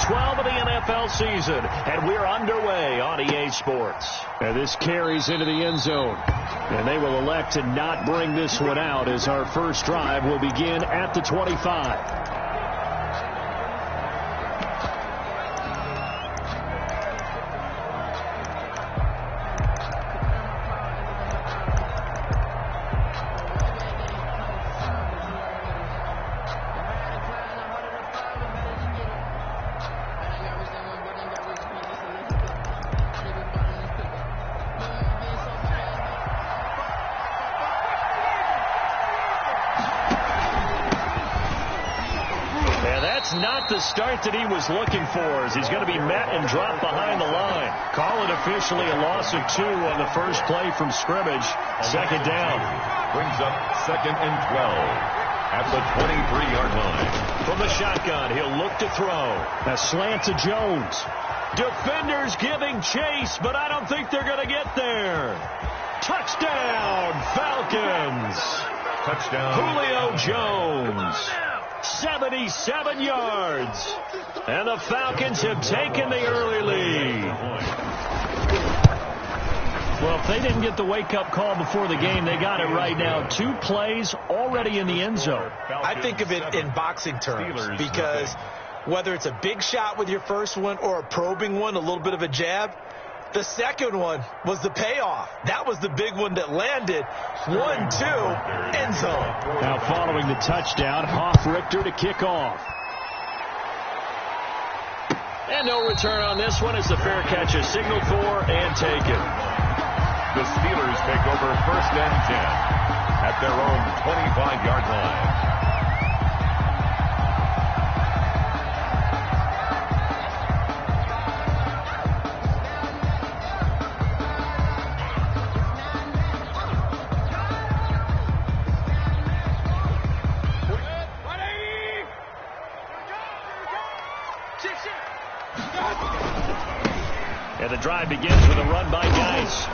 12 of the NFL season, and we're underway on EA Sports. And this carries into the end zone. And they will elect to not bring this one out as our first drive will begin at the 25. Not the start that he was looking for, as he's going to be met and dropped behind the line. Call it officially a loss of 2 on the first play from scrimmage. Second down. Brings up 2nd and 12 at the 23-yard line. From the shotgun, he'll look to throw. A slant to Jones. Defenders giving chase, but I don't think they're going to get there. Touchdown, Falcons. Touchdown. Julio Jones. 77 yards. And the Falcons have taken the early lead. Well, if they didn't get the wake-up call before the game, they got it right now. 2 plays already in the end zone. I think of it in boxing terms because whether it's a big shot with your first one or a probing one, a little bit of a jab, the second one was the payoff. That was the big one that landed. 1-2, end zone. Now following the touchdown, Hoff-Richter to kick off. And no return on this one as the fair catch is signaled for and taken. The Steelers take over 1st and 10 at their own 25-yard line. And the drive begins with a run by Geis.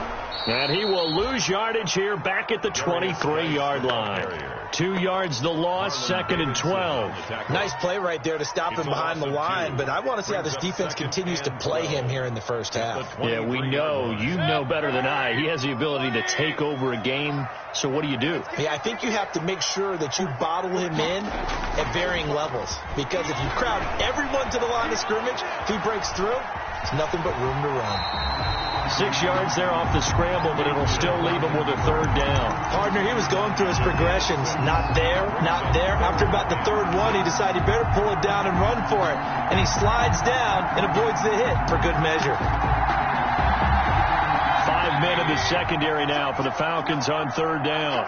And he will lose yardage here back at the 23-yard line. 2 yards the loss, 2nd and 12. Nice play right there to stop him behind the line, but I want to see how this defense continues to play him here in the first half. Yeah, we know. You know better than I. He has the ability to take over a game. So what do you do? Yeah, I think you have to make sure that you bottle him in at varying levels. Because if you crowd everyone to the line of scrimmage, if he breaks through, it's nothing but room to run. 6 yards there off the scramble, but it'll still leave him with a 3rd down. Partner, he was going through his progressions. Not there, not there. After about the 3rd one, he decided he better pull it down and run for it. And he slides down and avoids the hit for good measure. 5 men in the secondary now for the Falcons on 3rd down.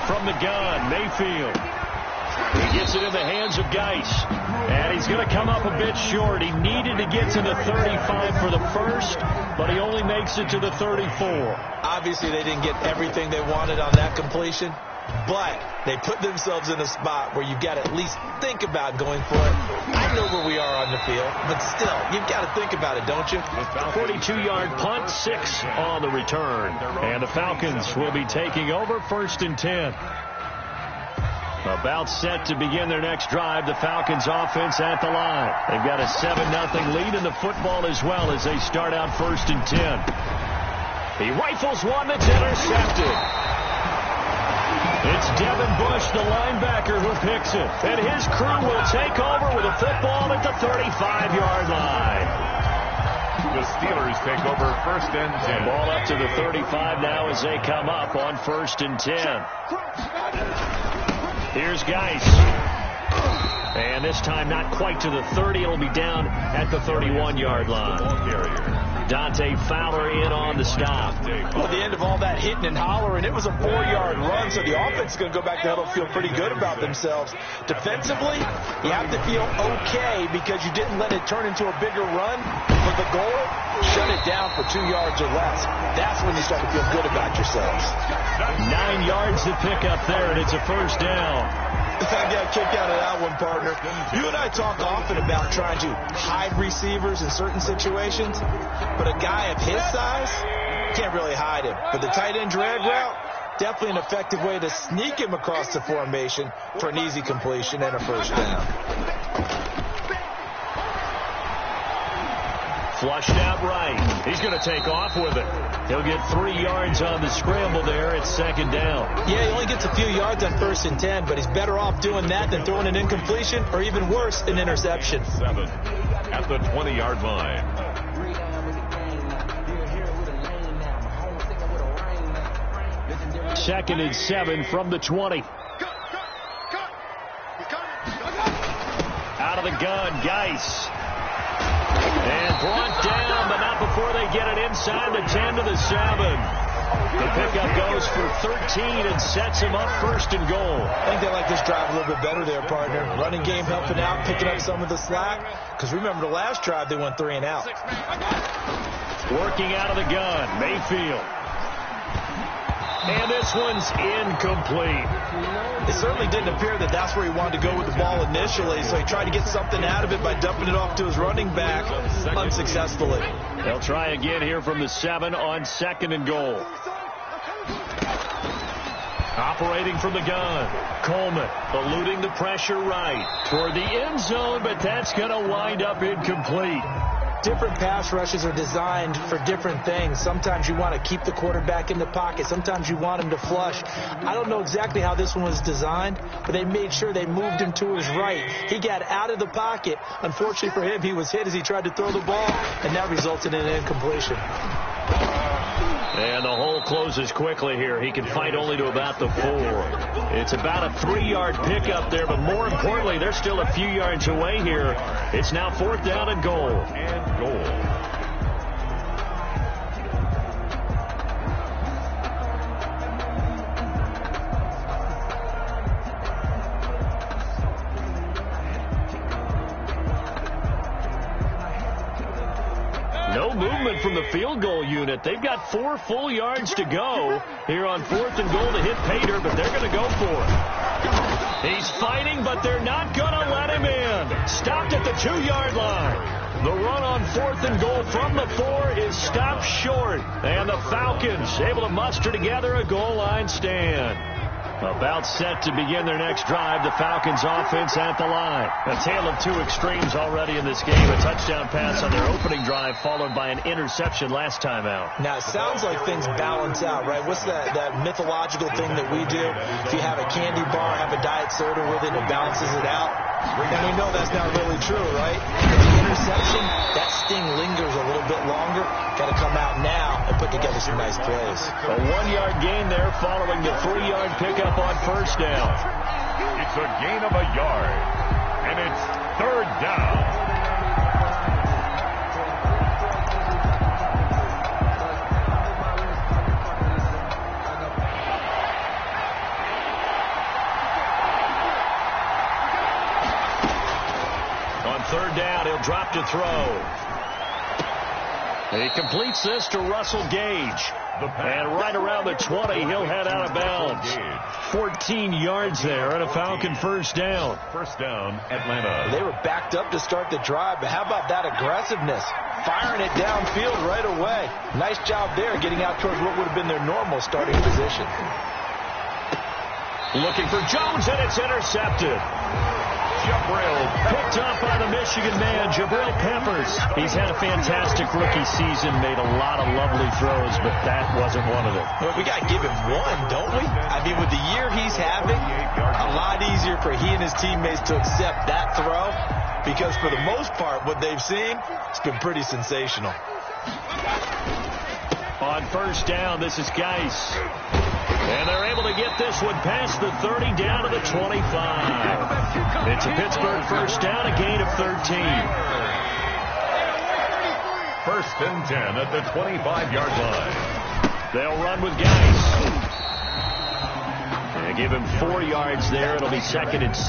From the gun, Mayfield. He gets it in the hands of Geis. And he's going to come up a bit short. He needed to get to the 35 for the first, but he only makes it to the 34. Obviously, they didn't get everything they wanted on that completion, but they put themselves in a spot where you've got to at least think about going for it. I know where we are on the field, but still, you've got to think about it, don't you? 42-yard punt, 6 on the return. And the Falcons will be taking over 1st and 10. About set to begin their next drive, the Falcons offense at the line. They've got a 7-0 lead in the football as well as they start out 1st and 10. He rifles one that's intercepted. It's Devin Bush, the linebacker, who picks it. And his crew will take over with a football at the 35-yard line. The Steelers take over 1st and 10. Ball up to the 35 now as they come up on 1st and 10. Here's Geis. And this time not quite to the 30. It'll be down at the 31-yard line. Dante Fowler in on the stop. Well, at the end of all that hitting and hollering, it was a 4-yard run, so the offense is going to go back to huddle and feel pretty good about themselves. Defensively, you have to feel okay because you didn't let it turn into a bigger run. But the goal, shut it down for 2 yards or less. That's when you start to feel good about yourselves. 9 yards to pick up there, and it's a 1st down. I got a kick out of that one, partner. You and I talk often about trying to hide receivers in certain situations, but a guy of his size can't really hide him. But the tight end drag route, Definitely an effective way to sneak him across the formation for an easy completion and a first down. Flushed out right. He's going to take off with it. He'll get 3 yards on the scramble there. It's second down. Yeah, he only gets a few yards on 1st and 10, but he's better off doing that than throwing an incompletion or even worse, an interception. 7 at the 20-yard line. Second and 7 from the 20. Out of the gun, Geis. And brought down, but not before they get it inside the 10 to the 7. The pickup goes for 13 and sets him up 1st and goal. I think they like this drive a little bit better there, partner. Running game helping out, picking up some of the slack. Because remember the last drive, they went 3 and out. Working out of the gun, Mayfield. And this one's incomplete. It certainly didn't appear that that's where he wanted to go with the ball initially, so he tried to get something out of it by dumping it off to his running back unsuccessfully. They'll try again here from the 7 on 2nd and goal. Operating from the gun, Coleman eluding the pressure right toward the end zone, but that's going to wind up incomplete. Different pass rushes are designed for different things. Sometimes you want to keep the quarterback in the pocket. Sometimes you want him to flush. I don't know exactly how this one was designed, but they made sure they moved him to his right. He got out of the pocket. Unfortunately for him, he was hit as he tried to throw the ball, and that resulted in an incompletion. And the hole closes quickly here. He can fight only to about the 4. It's about a 3-yard pickup there, but more importantly, they're still a few yards away here. It's now 4th down and goal. No movement from the field goal unit. They've got 4 full yards to go here on 4th and goal to hit Pater, but they're going to go for it. He's fighting, but they're not going to let him in. Stopped at the 2-yard line. The run on 4th and goal from the 4 is stopped short, and the Falcons able to muster together a goal line stand. About set to begin their next drive, the Falcons offense at the line. A tale of 2 extremes already in this game. A touchdown pass on their opening drive, followed by an interception last time out. Now, it sounds like things balance out, right? What's that mythological thing that we do? If you have a candy bar, have a diet soda with it, it balances it out. And we know that's not really true, right? The interception, that sting lingers a little bit longer. Got to come out now and put together some nice plays. A 1-yard gain there following the 3-yard pickup on 1st down. It's a gain of a yard, and it's 3rd down. On 3rd down, he'll drop to throw. He completes this to Russell Gage. And right around the 20, he'll head out of bounds. 14 yards there and a Falcon 1st down. 1st down, Atlanta. They were backed up to start the drive, but how about that aggressiveness? Firing it downfield right away. Nice job there, getting out towards what would have been their normal starting position. Looking for Jones, and it's intercepted. Picked up by the Michigan man, Jabril Peppers. He's had a fantastic rookie season, made a lot of lovely throws, but that wasn't one of them. Well, we got to give him one, don't we? I mean, with the year he's having, a lot easier for he and his teammates to accept that throw, because for the most part, what they've seen, it's been pretty sensational. On 1st down, this is Geis. And they're able to get this one past the 30 down to the 25. It's a Pittsburgh 1st down, a gain of 13. 1st and 10 at the 25-yard line. They'll run with Geis. And give him 4 yards there. It'll be 2nd and 6.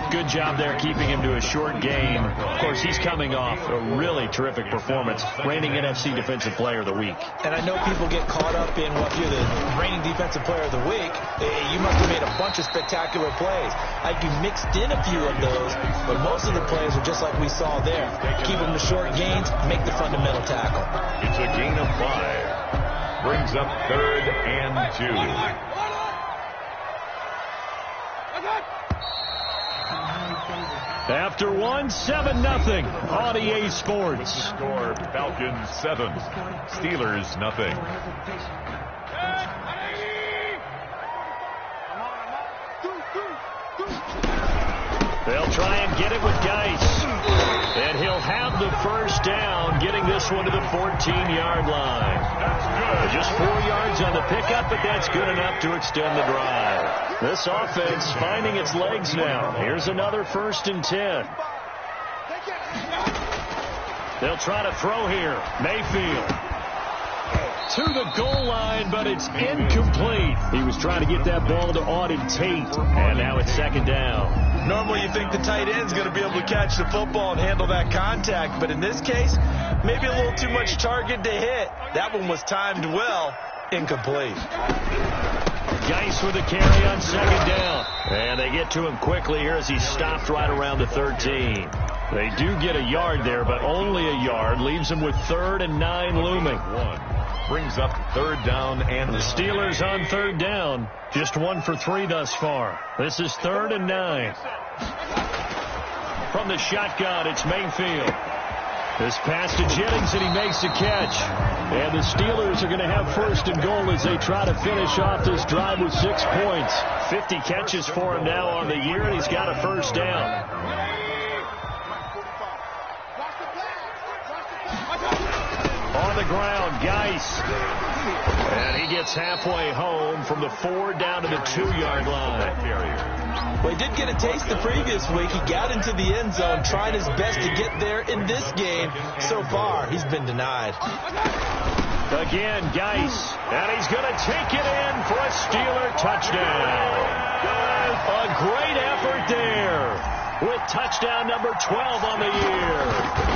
Good job there keeping him to a short gain. Of course, he's coming off a really terrific performance, reigning NFC Defensive Player of the Week. And I know people get caught up in, well, if you're the reigning Defensive Player of the Week, you must have made a bunch of spectacular plays. Like you mixed in a few of those, but most of the plays are just like we saw there. Keep them to short gains, make the fundamental tackle. It's a gain of 5. Brings up 3rd and 2. After one, 7-0 on EA Sports. Score, Falcons 7, Steelers nothing. They'll try and get it with Geis. And he'll have the first down, getting this one to the 14-yard line. Just 4 yards on the pickup, but that's good enough to extend the drive. This offense finding its legs now. Here's another 1st and 10. They'll try to throw here. Mayfield to the goal line, but it's incomplete. He was trying to get that ball to Auden Tate, and now it's 2nd down. Normally you think the tight end's going to be able to catch the football and handle that contact, but in this case, maybe a little too much target to hit. That one was timed well. Incomplete. Geis with a carry on 2nd down. And they get to him quickly here as he stopped right around the 13. They do get a yard there, but only a yard. Leaves him with 3rd and 9 looming. Brings up 3rd down and the Steelers on 3rd down. Just 1 for 3 thus far. This is 3rd and 9. From the shotgun, it's Mayfield. This pass to Jennings, and he makes the catch. And the Steelers are going to have 1st and goal as they try to finish off this drive with 6 points. 50 catches for him now on the year, and he's got a 1st down. On the ground, Geis. And he gets halfway home from the 4 down to the 2-yard line. Well, he did get a taste the previous week. He got into the end zone, tried his best to get there in this game. So far, he's been denied. Again, Geis. And he's going to take it in for a Steeler touchdown. A great effort there, with touchdown number 12 on the year.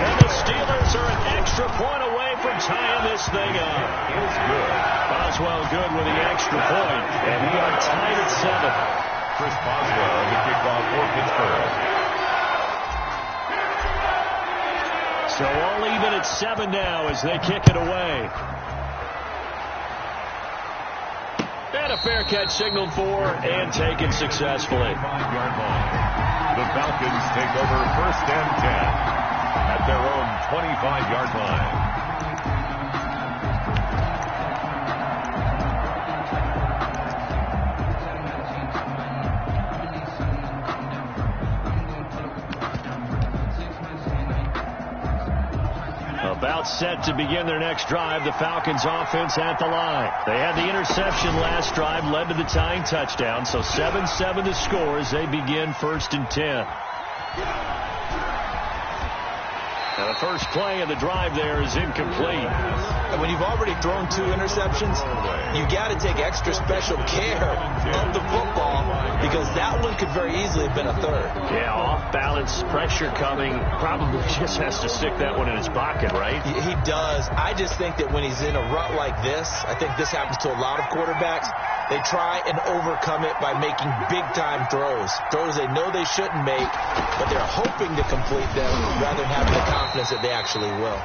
And the Steelers are an extra point away from tying this thing up. It's good. Boswell good with the extra point, and we are tied at 7. Chris Boswell, the kickoff for Pittsburgh. So all even at 7 now as they kick it away. And a fair catch signaled for and taken successfully. 5-yard line. The Falcons take over 1st and 10 at their own 25-yard line. About set to begin their next drive, the Falcons offense at the line. They had the interception last drive, led to the tying touchdown, so 7-7 the score as they begin 1st and 10. And the first play of the drive there is incomplete. And when you've already thrown 2 interceptions, you got to take extra special care of the football because that one could very easily have been a 3rd. Yeah, off-balance pressure coming. Probably just has to stick that one in his pocket, right? He does. I just think that when he's in a rut like this, I think this happens to a lot of quarterbacks, they try and overcome it by making big-time throws. Throws they know they shouldn't make, but they're hoping to complete them rather than having the confidence that they actually will.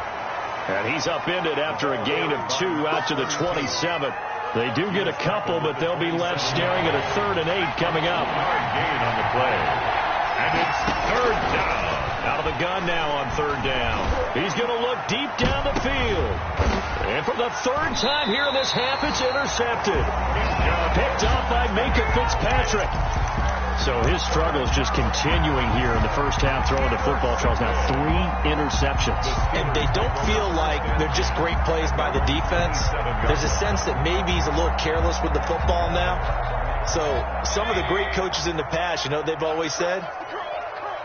And he's upended after a gain of 2 out to the 27. They do get a couple, but they'll be left staring at a 3rd and 8 coming up. Hard gain on the play. And it's 3rd down. Out of the gun now on 3rd down. He's going to look deep down the field. And for the 3rd time here in this half, it's intercepted. Picked off by Minka Fitzpatrick. So his struggle is just continuing here in the first half, throwing the football. Charles, now 3 interceptions. And they don't feel like they're just great plays by the defense. There's a sense that maybe he's a little careless with the football now. So some of the great coaches in the past, you know, they've always said,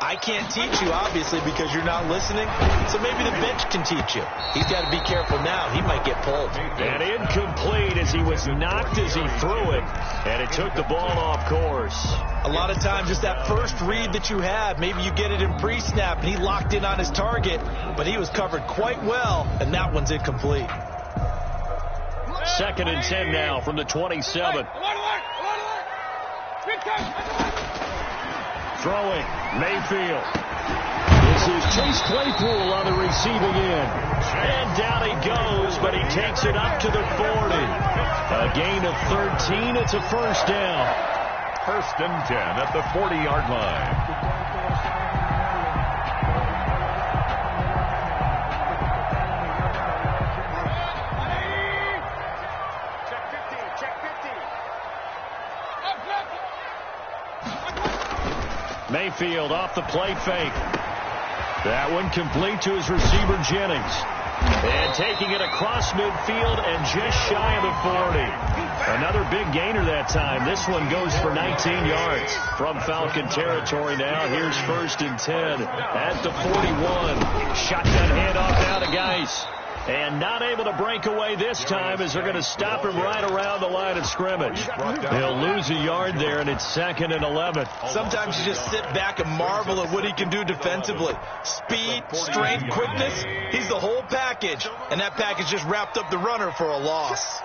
I can't teach you, obviously, because you're not listening. So maybe the bench can teach you. He's got to be careful now. He might get pulled. And incomplete as he was knocked as he threw it. And it took the ball off course. A lot of times, just that first read that you have, maybe you get it in pre-snap, and he locked in on his target, but he was covered quite well, and that one's incomplete. 2nd and 10 now from the 27. Throwing, Mayfield. His This is Chase Claypool on the receiving end. And down he goes, but he takes it up to the 40. A gain of 13. It's a first down. First and 10 at the 40-yard line. Mayfield off the play fake. That one complete to his receiver, Jennings. And taking it across midfield and just shy of the 40. Another big gainer that time. This one goes for 19 yards. From Falcon territory now. Here's first and 10 at the 41. Shotgun handoff now to Geis. And not able to break away this time as they're going to stop him right around the line of scrimmage. He'll lose a yard there, and it's 2nd and 11. Sometimes you just sit back and marvel at what he can do defensively. Speed, strength, quickness, he's the whole package. And that package just wrapped up the runner for a loss.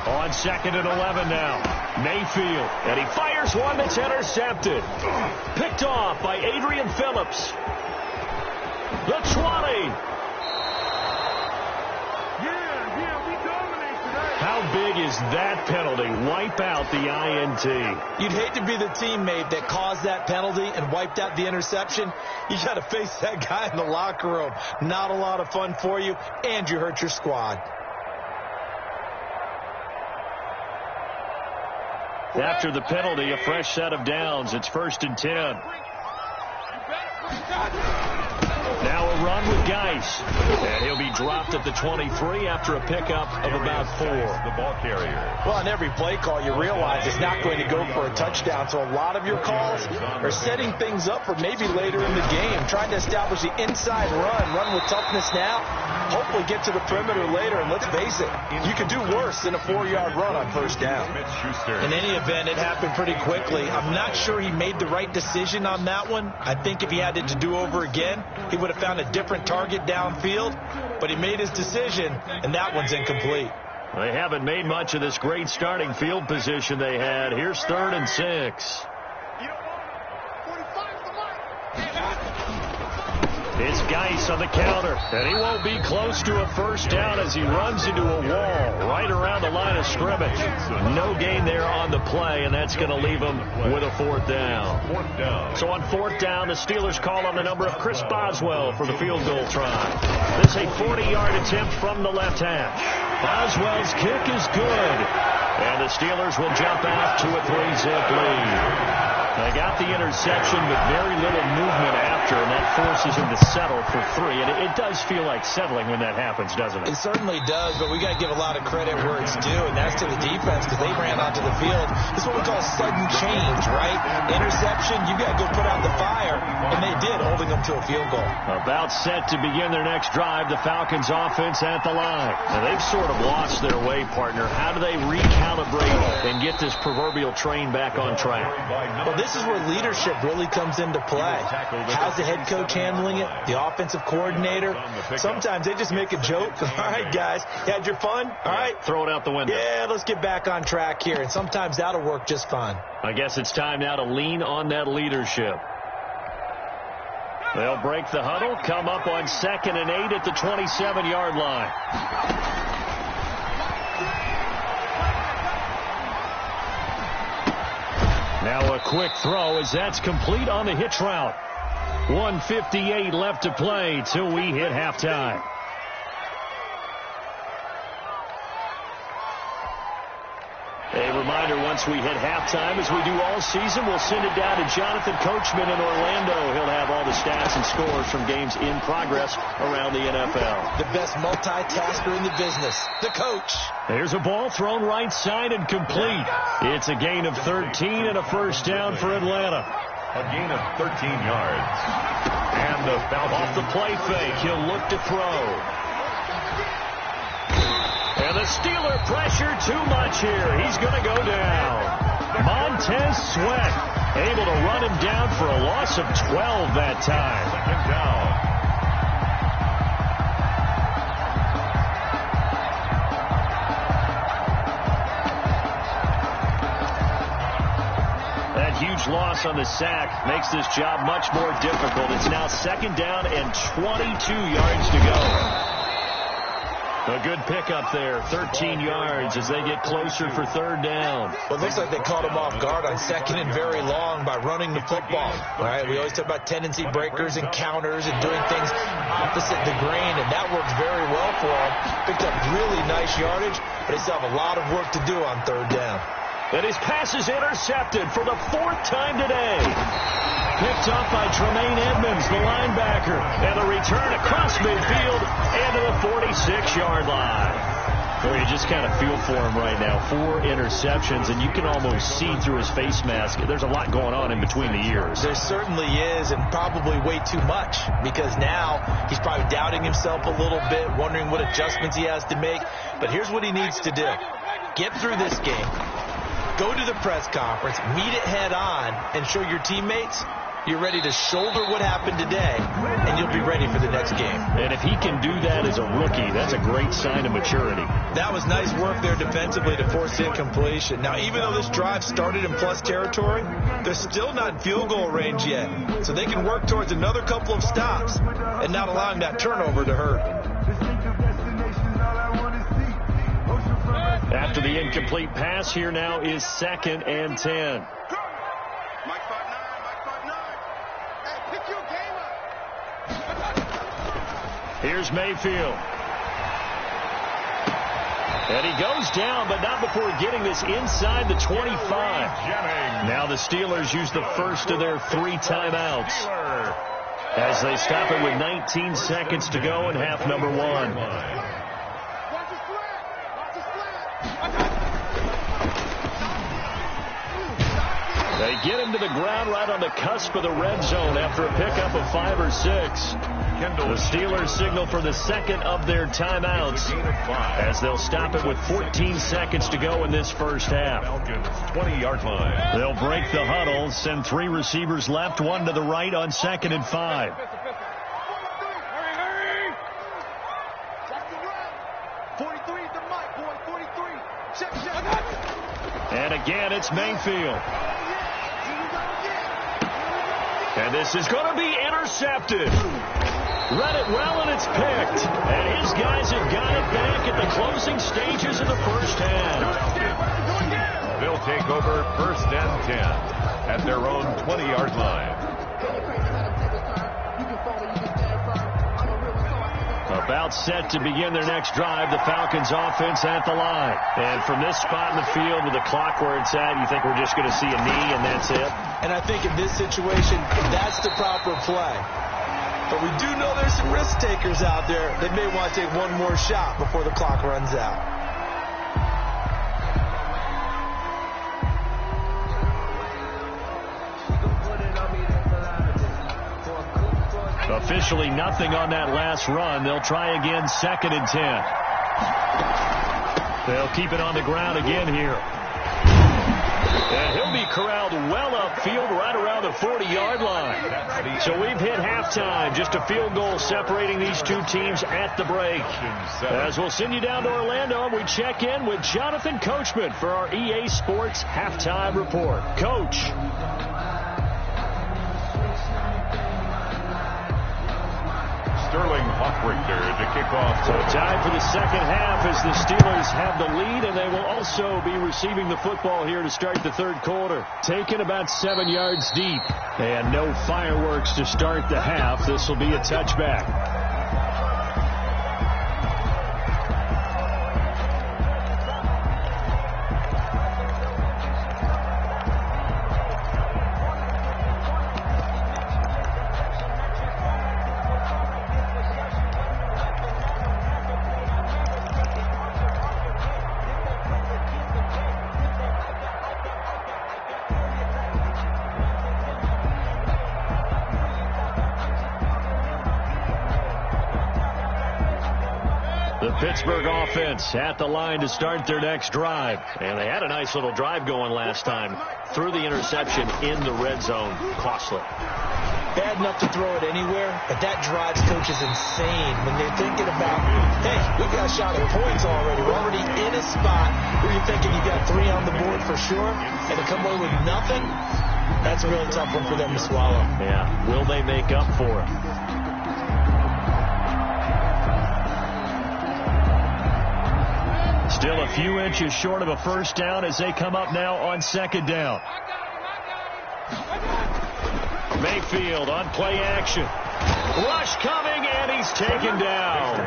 On 2nd and 11 now. Mayfield, and he fires one that's intercepted. Picked off by Adrian Phillips. The 20. How big is that penalty? Wipe out the INT. You'd hate to be the teammate that caused that penalty and wiped out the interception. You got to face that guy in the locker room. Not a lot of fun for you, and you hurt your squad. After the penalty, a fresh set of downs. It's 1st and 10. Now a run with Geis. And he'll be dropped at the 23 after a pickup of about 4. The ball carrier. Well, on every play call, you realize it's not going to go for a touchdown. So a lot of your calls are setting things up for maybe later in the game, trying to establish the inside run with toughness now, hopefully get to the perimeter later. And let's face it, you can do worse than a 4-yard run on first down. In any event, it happened pretty quickly. I'm not sure he made the right decision on that one. I think if he had it to do over again, he would have found a different target downfield, but he made his decision, and that one's incomplete. They haven't made much of this great starting field position they had. Here's 3rd and 6. It's Geis on the counter, and he won't be close to a first down as he runs into a wall right around the line of scrimmage. No gain there on the play, and that's going to leave him with a 4th down. So on 4th down, the Steelers call on the number of Chris Boswell for the field goal try. This is a 40-yard attempt from the left hash. Boswell's kick is good, and the Steelers will jump out to a 3-zip lead. They got the interception, but very little movement after, and that forces him to settle for 3. And it does feel like settling when that happens, doesn't it? It certainly does, but we got to give a lot of credit where it's due, and that's to the defense because they ran onto the field. This is what we call sudden change, right? Interception, you got to go put out the fire, and they did, holding them to a field goal. About set to begin their next drive, the Falcons offense at the line. Now, they've sort of lost their way, partner. How do they recalibrate and get this proverbial train back on track? Well, this is where leadership really comes into play. How's the head coach handling it? The offensive coordinator? Sometimes they just make a joke. All right, guys, you had your fun? All right. Throw it out the window. Yeah, let's get back on track here. And sometimes that'll work just fine. I guess it's time now to lean on that leadership. They'll break the huddle, come up on 2nd and 8 at the 27-yard line. Now a quick throw as that's complete on the hitch route. 1:58 left to play till we hit halftime. A reminder, once we hit halftime, as we do all season, we'll send it down to Jonathan Coachman in Orlando. He'll have all the stats and scores from games in progress around the NFL. The best multitasker in the business, the coach. There's a ball thrown right side and complete. It's a gain of 13 and a first down for Atlanta. A gain of 13 yards. And the foul off the play fake. He'll look to throw. And the Steeler pressure too much here. He's going to go down. Montez Sweat able to run him down for a loss of 12 that time. Second down. That huge loss on the sack makes this job much more difficult. It's now 2nd down and 22 yards to go. A good pickup there, 13 yards as they get closer for 3rd down. Well, it looks like they caught him off guard on 2nd and very long by running the football. All right, we always talk about tendency breakers and counters and doing things opposite the grain, and that works very well for them. Picked up really nice yardage, but they still have a lot of work to do on 3rd down. And his pass is intercepted for the 4th time today. Picked off by Tremaine Edmonds, the linebacker. And a return across midfield and to the 46-yard line. Well, you just kind of feel for him right now. 4 interceptions, and you can almost see through his face mask. There's a lot going on in between the ears. There certainly is, and probably way too much, because now he's probably doubting himself a little bit, wondering what adjustments he has to make. But here's what he needs to do. Get through this game. Go to the press conference, meet it head on, and show your teammates you're ready to shoulder what happened today, and you'll be ready for the next game. And if he can do that as a rookie, that's a great sign of maturity. That was nice work there defensively to force incompletion. Now, even though this drive started in plus territory, they're still not in field goal range yet. So they can work towards another couple of stops and not allowing that turnover to hurt. After the incomplete pass, here now is 2nd and 10. Here's Mayfield. And he goes down, but not before getting this inside the 25. Now the Steelers use the first of their 3 timeouts as they stop it with 19 seconds to go in half number 1. They get him to the ground right on the cusp of the red zone after a pickup of 5 or 6. The Steelers signal for the 2nd of their timeouts as they'll stop it with 14 seconds to go in this first half. 20-yard line. They'll break the huddle, send 3 receivers left, 1 to the right on 2nd and 5. And again, it's Mayfield. And this is going to be intercepted. Read it well, and it's picked. And his guys have got it back at the closing stages of the first half. They'll take over 1st and 10 at their own 20-yard line. About set to begin their next drive, the Falcons offense at the line. And from this spot in the field with the clock where it's at, you think we're just going to see a knee and that's it? And I think in this situation, that's the proper play. But we do know there's some risk takers out there that may want to take one more shot before the clock runs out. Officially nothing on that last run. They'll try again, 2nd and 10. They'll keep it on the ground again here. And he'll be corralled well upfield right around the 40-yard line. So we've hit halftime. Just a field goal separating these two teams at the break. As we'll send you down to Orlando, we check in with Jonathan Coachman for our EA Sports Halftime Report. Coach. Sterling Hochrichter to kick off. So time for the second half as the Steelers have the lead, and they will also be receiving the football here to start the third quarter. Taken about 7 yards deep, and no fireworks to start the half. This will be a touchback. Pittsburgh offense at the line to start their next drive. And they had a nice little drive going last time. Threw the interception in the red zone. Costly. Bad enough to throw it anywhere, but that drives coaches insane when they're thinking about, hey, we've got a shot at points already. We're already in a spot where you're thinking you got 3 on the board for sure, and to come away with nothing, That's a real tough one for them to swallow. Yeah. Will they make up for it? Still a few inches short of a first down as they come up now on second down. Mayfield on play action. Rush coming, and he's taken down.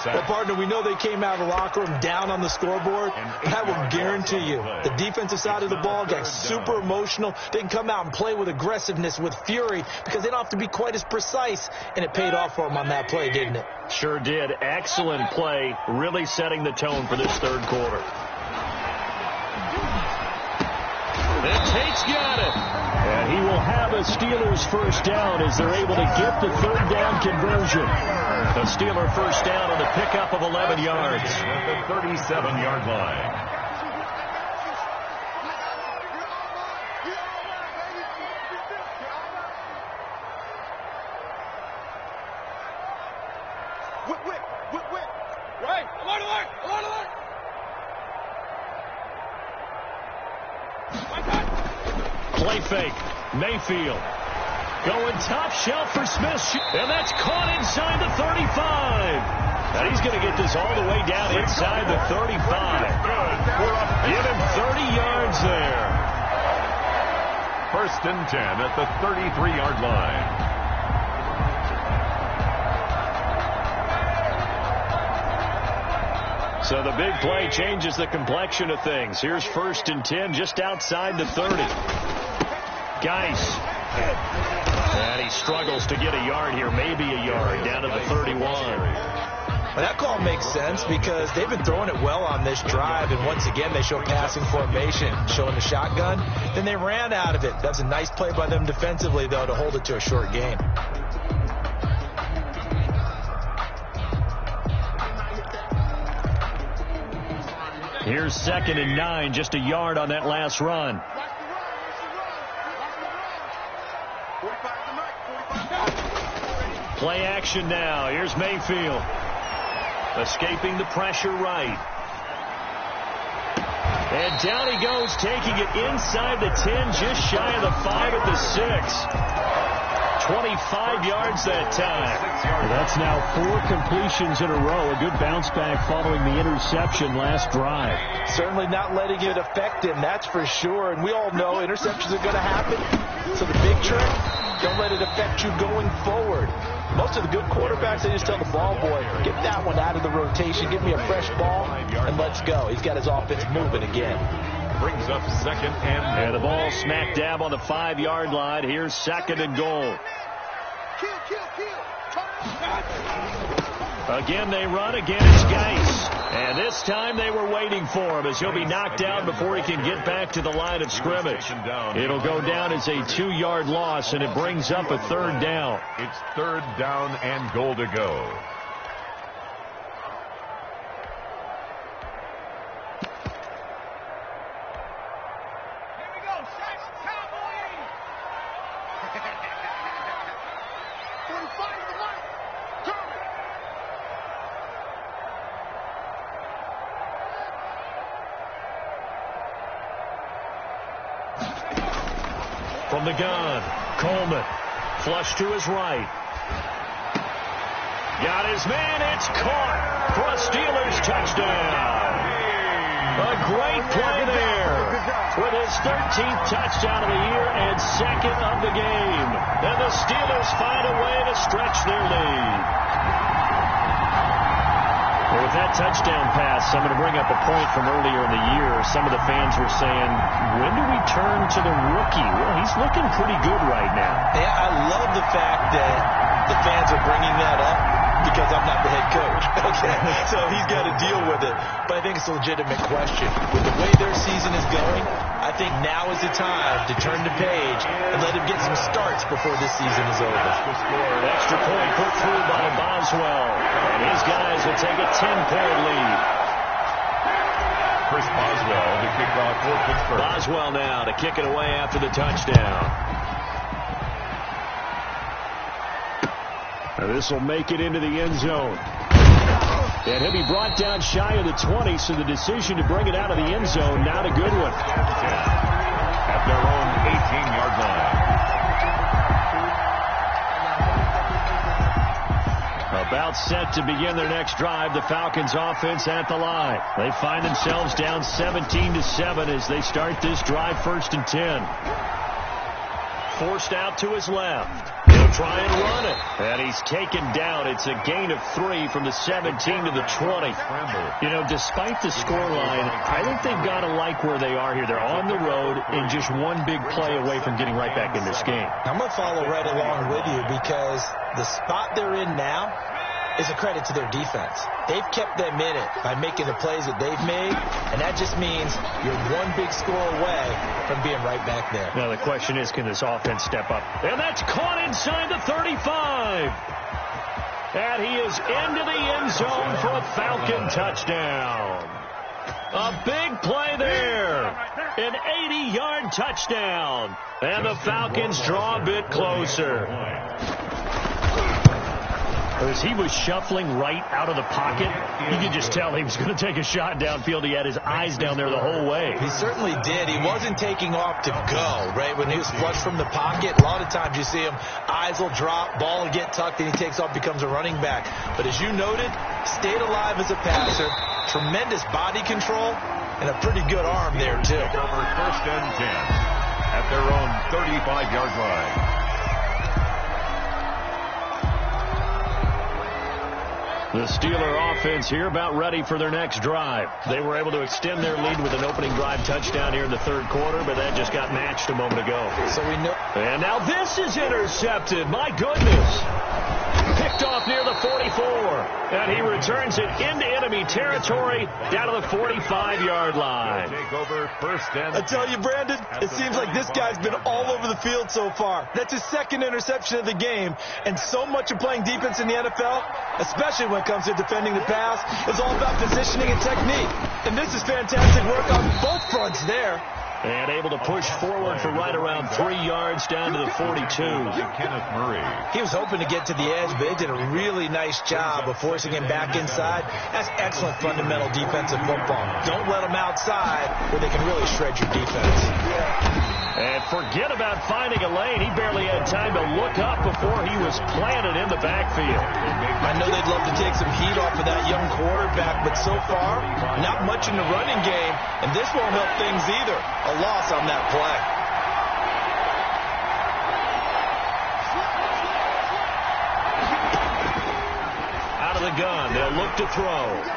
Well, partner, we know they came out of the locker room down on the scoreboard. I will guarantee you, the defensive side of the ball got super emotional. They can come out and play with aggressiveness, with fury, because they don't have to be quite as precise, and it paid off for them on that play, didn't it? Sure did. Excellent play, really setting the tone for this third quarter. And Tate's got it. And he will have a Steelers first down as they're able to get the third down conversion. The Steeler first down on the pickup of 11 yards. At the 37-yard line. Right, alert, alert, alert, alert. Play fake. Mayfield going top shelf for Smith. And that's caught inside the 35. And he's going to get this all the way down inside the 35. Give him 30 yards there. First and 10 at the 33-yard line. So the big play changes the complexion of things. Here's first and 10 just outside the 30. Geis. And he struggles to get a yard here, maybe a yard, down to the 31. Well, that call makes sense because they've been throwing it well on this drive, and once again they show passing formation, showing the shotgun. Then they ran out of it. That's a nice play by them defensively, though, to hold it to a short gain. Here's second and 9, just a yard on that last run. Play action now. Here's Mayfield. Escaping the pressure right. And down he goes, taking it inside the 10, just shy of the 5 at the 6. 25 yards that time. That's now 4 completions in a row. A good bounce back following the interception last drive. Certainly not letting it affect him, that's for sure. And we all know interceptions are going to happen. So the big trick, don't let it affect you going forward. Most of the good quarterbacks, they just tell the ball boy, get that one out of the rotation, give me a fresh ball, and let's go. He's got his offense moving again. Brings up second and the ball smack dab on the 5-yard line. Here's second and goal. Again they run. Again it's Geis. And this time they were waiting for him as he'll be knocked down before he can get back to the line of scrimmage. It'll go down as a 2-yard loss, and it brings up a third down. It's third down and goal to go. From the gun, Coleman, flush to his right. Got his man, it's caught for a Steelers touchdown. A great play there with his 13th touchdown of the year and second of the game. And the Steelers find a way to stretch their lead. Well, with that touchdown pass, I'm going to bring up a point from earlier in the year. Some of the fans were saying, when do we turn to the rookie? Well, he's looking pretty good right now. Yeah, I love the fact that the fans are bringing that up because I'm not the head coach. Okay, so he's got to deal with it. But I think it's a legitimate question. With the way their season is going, I think now is the time to turn the page and let him get some starts before this season is over. An extra point put through by Boswell. And his guys will take a 10-point lead. Chris Boswell to kick off for Pittsburgh. Boswell now to kick it away after the touchdown. Now this will make it into the end zone. And he'll be brought down shy of the 20, so the decision to bring it out of the end zone, not a good one. At at their own 18-yard line. About set to begin their next drive, the Falcons offense at the line. They find themselves down 17-7 as they start this drive, 1st and 10. Forced out to his left. He'll try and run it. And he's taken down. It's a gain of 3 from the 17 to the 20. You know, despite the scoreline, I think they've got to like where they are here. They're on the road and just one big play away from getting right back in this game. I'm going to follow right along with you because the spot they're in now is a credit to their defense. They've kept them in it by making the plays that they've made, and that just means you're one big score away from being right back there. Now the question is, can this offense step up? And that's caught inside the 35. And he is into the end zone for a Falcon touchdown. A big play there. An 80-yard touchdown. And the Falcons draw a bit closer. As he was shuffling right out of the pocket, you could just tell he was going to take a shot downfield. He had his eyes down there the whole way. He certainly did. He wasn't taking off to go, right? When he was flush from the pocket, a lot of times you see him, eyes will drop, ball will get tucked, and he takes off, becomes a running back. But as you noted, stayed alive as a passer, tremendous body control, and a pretty good arm there, too. Over 1st and 10 at their own 35-yard line. The Steeler offense here about ready for their next drive. They were able to extend their lead with an opening drive touchdown here in the 3rd quarter, but that just got matched a moment ago. So we know. And now this is intercepted. My goodness. Picked off near the 44. And he returns it into enemy territory down to the 45-yard line. Take over 1st and 10. I tell you, Brandon, it seems like this guy's been all over the field so far. That's his 2nd interception of the game. And so much of playing defense in the NFL, especially when it comes to defending the pass, is all about positioning and technique. And this is fantastic work on both fronts there. And able to push forward for right around 3 yards down to the 42. Kenneth Murray. He was hoping to get to the edge, but they did a really nice job of forcing him back inside. That's excellent fundamental defensive football. Don't let them outside where they can really shred your defense. And forget about finding a lane. He barely had time to look up before he was planted in the backfield. I know they'd love to take some heat off of that young quarterback, but so far, not much in the running game, and this won't help things either. A loss on that play. Out of the gun, they'll look to throw.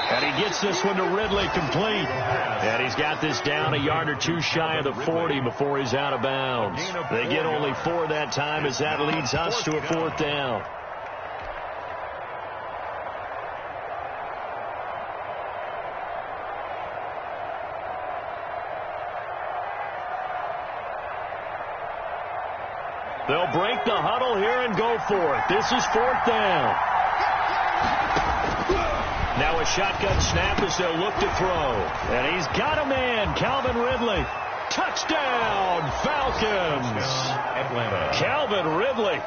And he gets this one to Ridley complete. And he's got this down a yard or two shy of the 40 before he's out of bounds. They get only 4 that time as that leads us to a 4th down. They'll break the huddle here and go for it. This is 4th down. Now a shotgun snap as they'll look to throw. And he's got a man, Calvin Ridley. Touchdown, Falcons. Atlanta. Calvin Ridley,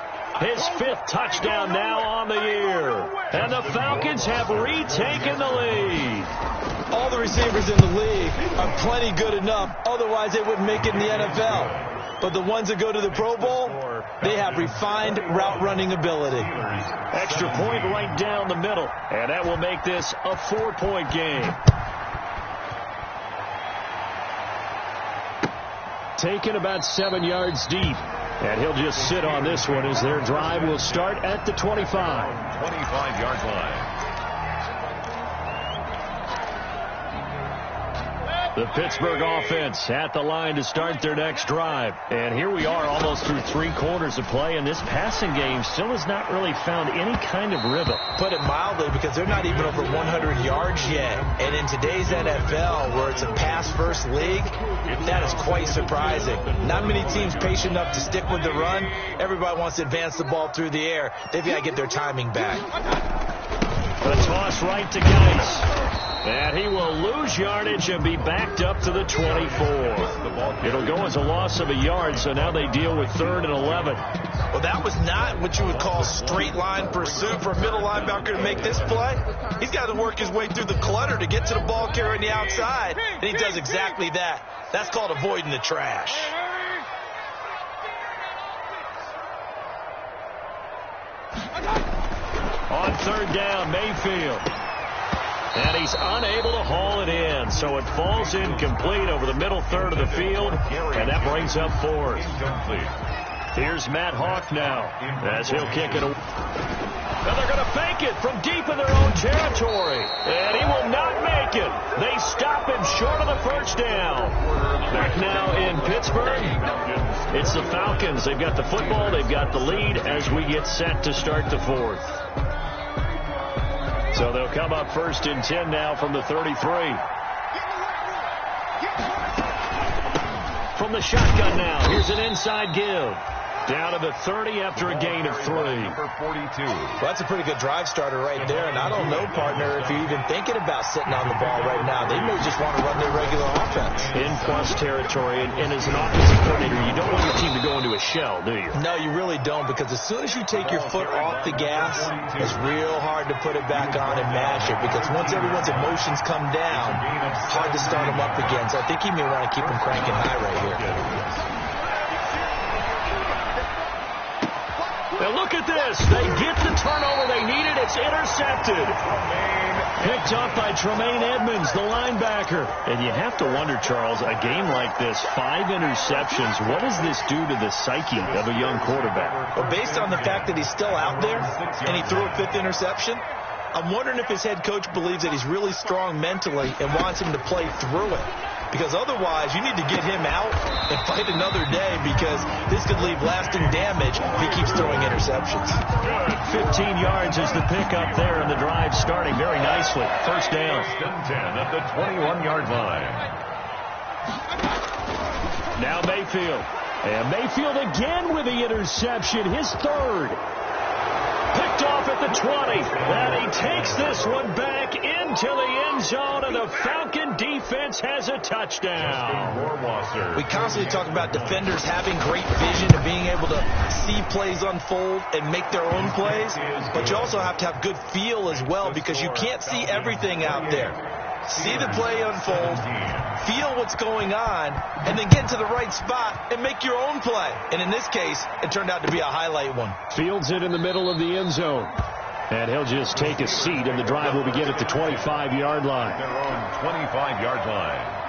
his 5th touchdown now on the year. And the Falcons have retaken the lead. All the receivers in the league are plenty good enough. Otherwise, they wouldn't make it in the NFL. But the ones that go to the Pro Bowl, they have refined route running ability. Extra point right down the middle. And that will make this a 4-point game. Taken about 7 yards deep. And he'll just sit on this one as their drive will start at the 25. 25-yard line. The Pittsburgh offense at the line to start their next drive. And here we are almost through 3 quarters of play, and this passing game still has not really found any kind of rhythm. Put it mildly, because they're not even over 100 yards yet. And in today's NFL, where it's a pass-first league, that is quite surprising. Not many teams patient enough to stick with the run. Everybody wants to advance the ball through the air. They've got to get their timing back. The toss right to Geis. And he will lose yardage and be backed up to the 24. It'll go as a loss of a yard, so now they deal with 3rd and 11. Well, that was not what you would call straight line pursuit for a middle linebacker to make this play. He's got to work his way through the clutter to get to the ball carrier on the outside, and he does exactly that. That's called avoiding the trash. On 3rd down, Mayfield. And he's unable to haul it in, so it falls incomplete over the middle third of the field, and that brings up 4th. Here's Matt Hawk now, as he'll kick it away. And they're going to fake it from deep in their own territory, and he will not make it. They stop him short of the 1st down. Back now in Pittsburgh, it's the Falcons. They've got the football, they've got the lead as we get set to start the 4th. So they'll come up 1st and 10 now from the 33. From the shotgun now, here's an inside give. Down to the 30 after a gain of 3. Well, that's a pretty good drive starter right there. And I don't know, partner, if you're even thinking about sitting on the ball right now. They may just want to run their regular offense. In plus territory, and as an offensive coordinator, you don't want your team to go into a shell, do you? No, you really don't, because as soon as you take your foot off the gas, it's real hard to put it back on and mash it, because once everyone's emotions come down, it's hard to start them up again. So I think he may want to keep them cranking high right here. Now look at this. They get the turnover they needed. It's intercepted. Picked up by Tremaine Edmonds, the linebacker. And you have to wonder, Charles, a game like this, 5 interceptions, what does this do to the psyche of a young quarterback? Well, based on the fact that he's still out there and he threw a 5th interception, I'm wondering if his head coach believes that he's really strong mentally and wants him to play through it. Because otherwise, you need to get him out and fight another day, because this could leave lasting damage if he keeps throwing interceptions. 15 yards is the pickup there, and the drive starting very nicely. 1st down. 10 at the 21-yard line. Now Mayfield. And Mayfield again with the interception, his 3rd. Picked off at the 20, and he takes this one back into the end zone, and the Falcon defense has a touchdown. We constantly talk about defenders having great vision and being able to see plays unfold and make their own plays, but you also have to have good feel as well, because you can't see everything out there. See the play unfold, feel what's going on, and then get to the right spot and make your own play. And in this case, it turned out to be a highlight one. Fields it in the middle of the end zone. And he'll just take a seat, and the drive will begin at the 25-yard line. Their own 25-yard line.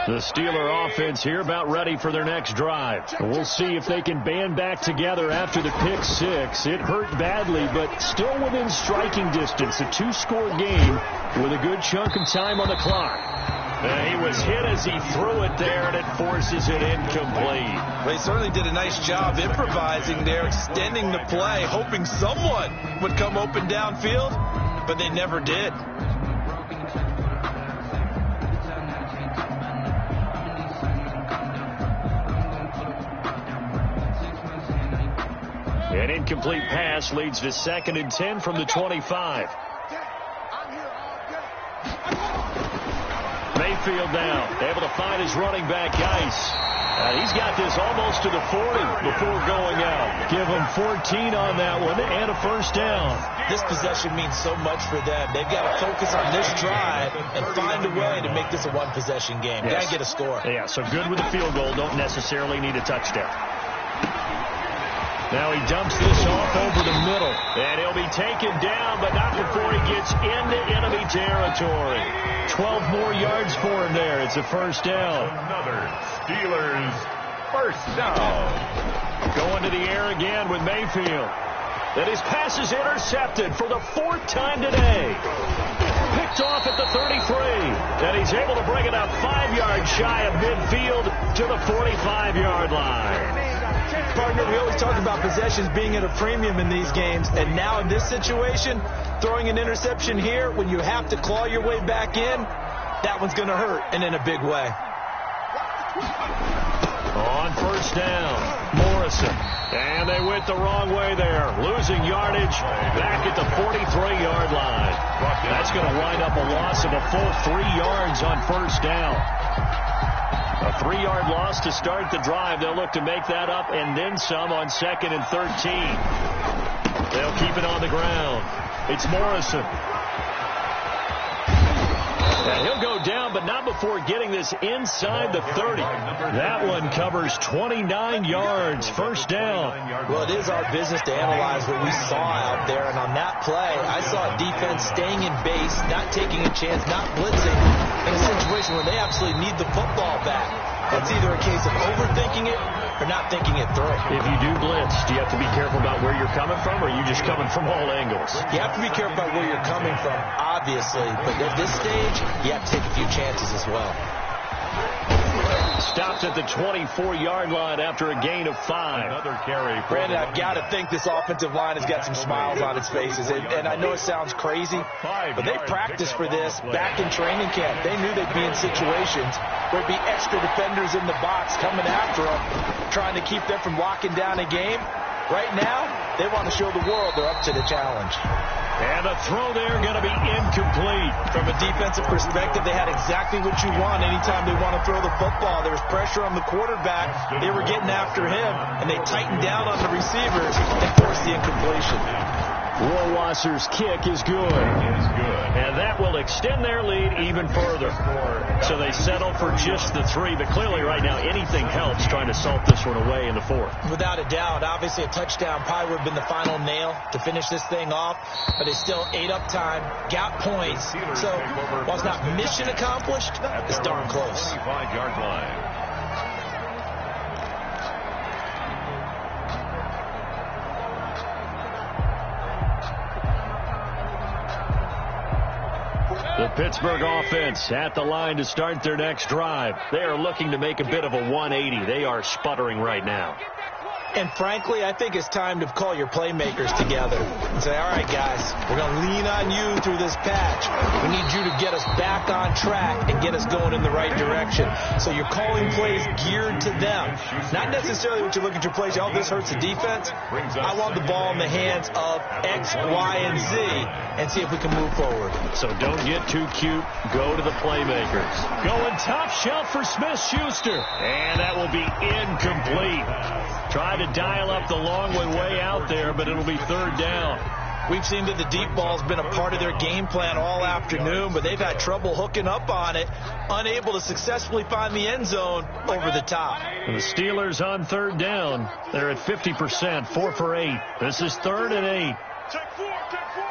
The Steeler offense here about ready for their next drive. We'll see if they can band back together after the pick 6. It hurt badly, but still within striking distance. A 2-score game with a good chunk of time on the clock. And he was hit as he threw it there, and it forces it incomplete. They certainly did a nice job improvising there, extending the play, hoping someone would come open downfield, but they never did. An incomplete pass leads to 2nd and 10 from the 25. Mayfield now, able to find his running back, Geis. He's got this almost to the 40 before going out. Give him 14 on that one and a 1st down. This possession means so much for them. They've got to focus on this drive and find a way to make this a 1-possession game. Got to get a score. Yeah, so good with a field goal. Don't necessarily need a touchdown. Now he dumps this off over the middle, and he'll be taken down, but not before he gets into enemy territory. 12 more yards for him there. It's a 1st down. Another Steelers 1st down. Going to the air again with Mayfield. And his pass is intercepted for the 4th time today. Picked off at the 33, and he's able to bring it up 5 yards shy of midfield to the 45-yard line. Partner, we always talk about possessions being at a premium in these games, and now in this situation, throwing an interception here when you have to claw your way back in, that one's going to hurt, and in a big way. On first down, Morrison. And they went the wrong way there. Losing yardage back at the 43-yard line. That's going to wind up a loss of a full 3 yards on first down. A 3-yard loss to start the drive. They'll look to make that up and then some on 2nd and 13. They'll keep it on the ground. It's Morrison. And he'll go down, but not before getting this inside the 30. That one covers 29 yards. First down. Well, it is our business to analyze what we saw out there. And on that play, I saw a defense staying in base, not taking a chance, not blitzing in a situation where they absolutely need the football back. It's either a case of overthinking it or not thinking it through. If you do blitz, do you have to be careful about where you're coming from, or are you just coming from all angles? You have to be careful about where you're coming from, obviously. But at this stage, you have to take a few chances as well. Stopped at the 24-yard line after a gain of 5. Another carry. Brandon, I've got to think this offensive line has got some smiles on its faces. And I know it sounds crazy, but they practiced for this back in training camp. They knew they'd be in situations where it'd be extra defenders in the box coming after them, trying to keep them from locking down a game. Right now, they want to show the world they're up to the challenge. And a throw there going to be incomplete. From a defensive perspective, they had exactly what you want anytime they want to throw the football. There was pressure on the quarterback. They were getting after him, and they tightened down on the receivers and forced the incompletion. Rohrwasser's kick is good. And that will extend their lead even further. So they settle for just the 3. But clearly right now anything helps trying to salt this one away in the 4th. Without a doubt. Obviously a touchdown probably would have been the final nail to finish this thing off. But they still ate up time, got points. So while it's not mission accomplished, it's darn close. 25-yard line. The Pittsburgh offense at the line to start their next drive. They are looking to make a bit of a 180. They are sputtering right now. And frankly, I think it's time to call your playmakers together and say, all right, guys, we're going to lean on you through this patch. We need you to get us back on track and get us going in the right direction. So you're calling plays geared to them. Not necessarily what you look at your plays, oh, this hurts the defense. I want the ball in the hands of X, Y, and Z and see if we can move forward. So don't get too cute. Go to the playmakers. Going top shelf for Smith-Schuster. And that will be incomplete. Tried to dial up the long way out there, but it'll be 3rd down. We've seen that the deep ball's been a part of their game plan all afternoon, but they've had trouble hooking up on it, unable to successfully find the end zone over the top. And the Steelers on 3rd down. They're at 50%, 4 for 8. This is 3rd and 8. Take 4, take 4.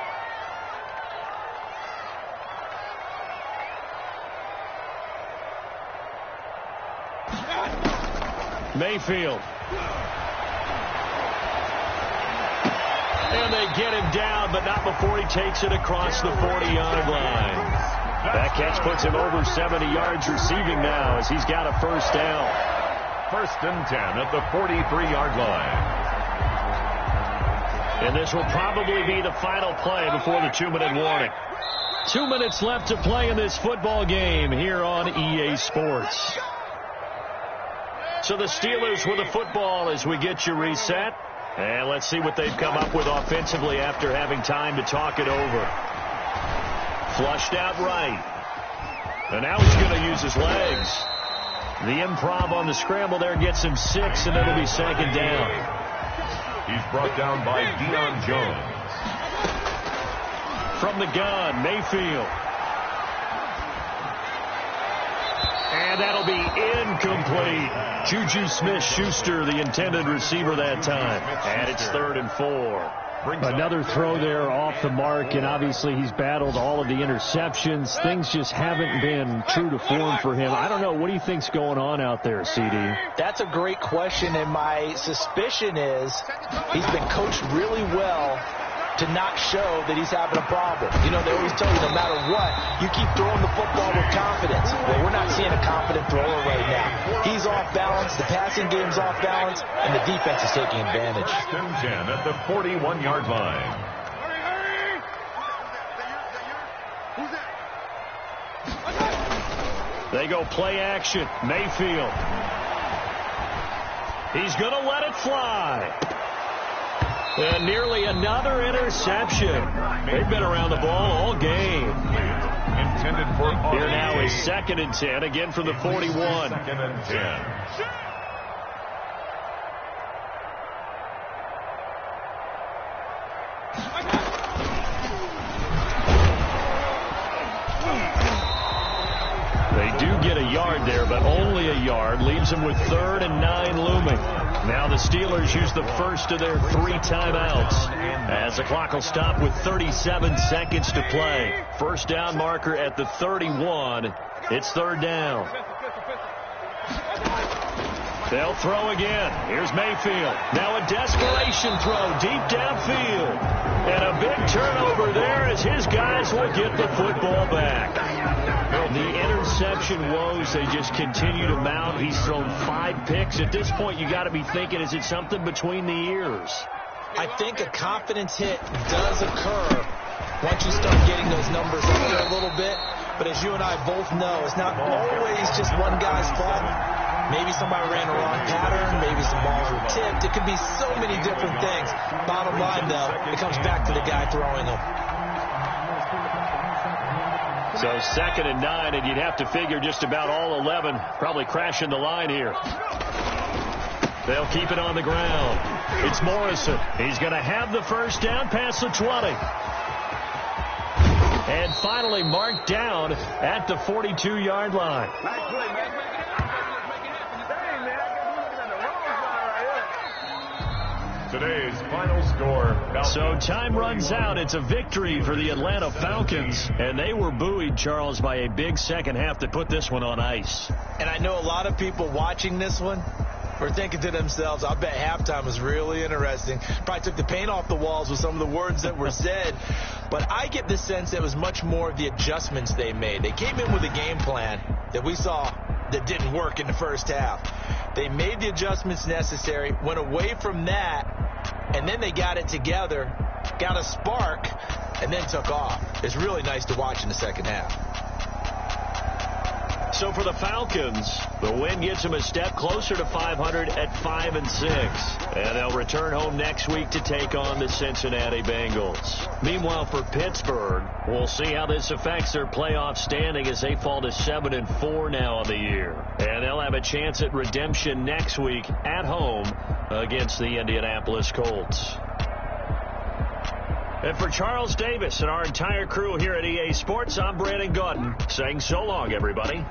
Mayfield. And they get him down, but not before he takes it across the 40-yard line. That catch puts him over 70 yards receiving now as he's got a first down. 1st and 10 at the 43-yard line. And this will probably be the final play before the 2-minute warning. 2 minutes left to play in this football game here on EA Sports. So the Steelers with the football as we get you reset. And let's see what they've come up with offensively after having time to talk it over. Flushed out right. And now he's going to use his legs. The improv on the scramble there gets him 6, and it'll be 2nd down. He's brought down by Deion Jones. From the gun, Mayfield. And that'll be incomplete. Juju Smith-Schuster, the intended receiver that time. And it's 3rd and 4. Another throw there off the mark, and obviously he's battled all of the interceptions. Things just haven't been true to form for him. I don't know. What do you think's going on out there, CD? That's a great question, and my suspicion is he's been coached really well to not show that he's having a problem. You know, they always tell you no matter what, you keep throwing the football with confidence. Well, we're not seeing a confident thrower right now. He's off balance, the passing game's off balance, and the defense is taking advantage. 10 at the 41-yard line. They go play action. Mayfield. He's going to let it fly. And nearly another interception. They've been around the ball all game. Intended for Here now is 2nd and 10, again from the 41. 2nd and 10. They do get a yard there, but only a yard. Leaves them with 3rd and 9 looming. Now the Steelers use the first of their 3 timeouts as the clock will stop with 37 seconds to play. First down marker at the 31. It's 3rd down. They'll throw again. Here's Mayfield. Now a desperation throw deep downfield. And a big turnover there as his guys will get the football back. The interception woes, they just continue to mount. He's thrown 5 picks. At this point, you got to be thinking, is it something between the ears? I think a confidence hit does occur once you start getting those numbers up there a little bit. But as you and I both know, it's not always just one guy's fault. Maybe somebody ran a wrong pattern. Maybe some balls were tipped. It could be so many different things. Bottom line, though, it comes back to the guy throwing them. So 2nd and 9, and you'd have to figure just about all 11 probably crashing the line here. They'll keep it on the ground. It's Morrison. He's going to have the first down past the 20. And finally marked down at the 42-yard line. Today's final score. So time runs out. It's a victory for the Atlanta Falcons. And they were buoyed, Charles, by a big second half to put this one on ice. And I know a lot of people watching this one were thinking to themselves, I bet halftime was really interesting. Probably took the paint off the walls with some of the words that were said. But I get the sense that it was much more of the adjustments they made. They came in with a game plan that we saw that didn't work in the first half. They made the adjustments necessary, went away from that, and then they got it together, got a spark, and then took off. It's really nice to watch in the second half. So for the Falcons, the win gets them a step closer to 500 at 5-6. And they'll return home next week to take on the Cincinnati Bengals. Meanwhile, for Pittsburgh, we'll see how this affects their playoff standing as they fall to 7-4 now on the year. And they'll have a chance at redemption next week at home against the Indianapolis Colts. And for Charles Davis and our entire crew here at EA Sports, I'm Brandon Gaudin saying so long, everybody.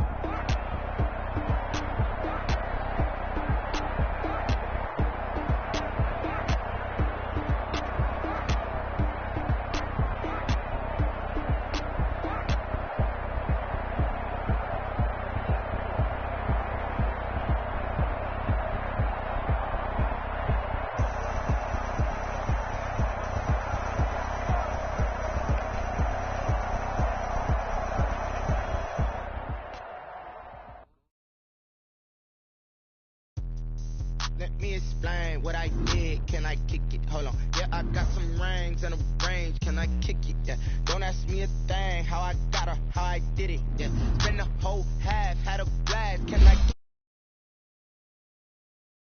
Let me explain what I did. Can I kick it? Hold on. Yeah, I got some rings and a range. Can I kick it? Yeah. Don't ask me a thing. How I got her, how I did it. Yeah.